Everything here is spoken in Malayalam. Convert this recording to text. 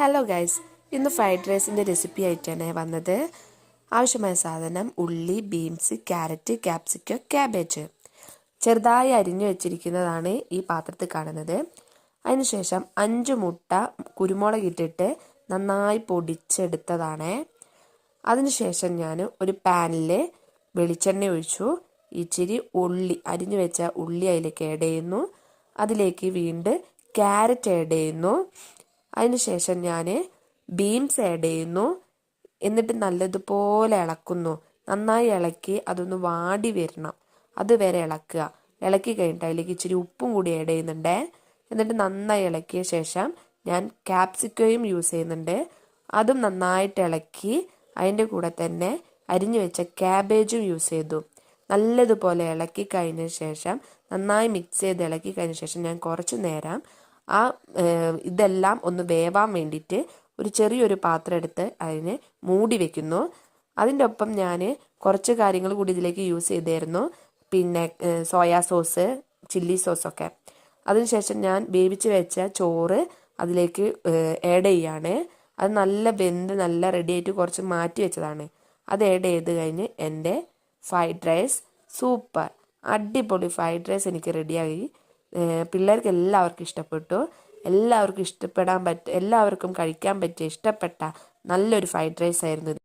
ഹലോ ഗൈസ്, ഇന്ന് ഫ്രൈഡ് റൈസിൻ്റെ റെസിപ്പി ആയിട്ടാണ് വന്നത്. ആവശ്യമായ സാധനം ഉള്ളി, ബീൻസ്, ക്യാരറ്റ്, ക്യാപ്സിക്കം, ക്യാബേജ് ചെറുതായി അരിഞ്ഞു വെച്ചിരിക്കുന്നതാണ് ഈ പാത്രത്തിൽ കാണുന്നത്. അതിനുശേഷം 5 മുട്ട കുരുമുളക് ഇട്ടിട്ട് നന്നായി പൊടിച്ചെടുത്തതാണ്. അതിനുശേഷം ഞാൻ ഒരു പാനിൽ വെളിച്ചെണ്ണ ഒഴിച്ചു. ഇച്ചിരി ഉള്ളി അരിഞ്ഞു വെച്ച ഉള്ളി അതിലേക്ക് ആഡ് ചെയ്യുന്നു. അതിലേക്ക് വീണ്ടും ക്യാരറ്റ് ആഡ് ചെയ്യുന്നു. അതിനുശേഷം ഞാൻ ബീൻസ് ആഡ് ചെയ്യുന്നു. എന്നിട്ട് നല്ലതുപോലെ ഇളക്കുന്നു. നന്നായി ഇളക്കി അതൊന്ന് വാടി വരണം, അതുവരെ ഇളക്കുക. ഇളക്കി കഴിഞ്ഞിട്ട് അതിലേക്ക് ഇച്ചിരി ഉപ്പും കൂടി ആഡ് ചെയ്യുന്നുണ്ട്. എന്നിട്ട് നന്നായി ഇളക്കിയ ശേഷം ഞാൻ ക്യാപ്സിക്കയും യൂസ് ചെയ്യുന്നുണ്ട്. അതും നന്നായിട്ട് ഇളക്കി അതിൻ്റെ കൂടെ തന്നെ അരിഞ്ഞു വെച്ച ക്യാബേജും യൂസ് ചെയ്തു. നല്ലതുപോലെ ഇളക്കി കഴിഞ്ഞ ശേഷം നന്നായി മിക്സ് ചെയ്ത് ഇളക്കി കഴിഞ്ഞ ശേഷം ഞാൻ കുറച്ച് നേരം ഇതെല്ലാം ഒന്ന് വേവാൻ വേണ്ടിയിട്ട് ഒരു ചെറിയൊരു പാത്രം എടുത്ത് അതിന് മൂടി വെക്കുന്നു. അതിൻ്റെ ഒപ്പം ഞാൻ കുറച്ച് കാര്യങ്ങൾ കൂടി ഇതിലേക്ക് യൂസ് ചെയ്തായിരുന്നു. പിന്നെ സോയാ സോസ്, ചില്ലി സോസൊക്കെ. അതിനുശേഷം ഞാൻ വേവിച്ച് വെച്ച ചോറ് അതിലേക്ക് ആഡ് ചെയ്യാണ്. അത് നല്ല വെന്ത് നല്ല റെഡി ആയിട്ട് കുറച്ച് മാറ്റി വെച്ചതാണ്. അത് ആഡ് ചെയ്ത് കഴിഞ്ഞ് എൻ്റെ ഫ്രൈഡ് റൈസ് സൂപ്പർ അടിപൊളി ഫ്രൈഡ് റൈസ് എനിക്ക് റെഡിയായി. പിള്ളേർക്ക് എല്ലാവർക്കും ഇഷ്ടപ്പെട്ടു. എല്ലാവർക്കും കഴിക്കാൻ പറ്റിയ ഇഷ്ടപ്പെട്ട നല്ലൊരു ഫ്രൈഡ് റൈസ് ആയിരുന്നു.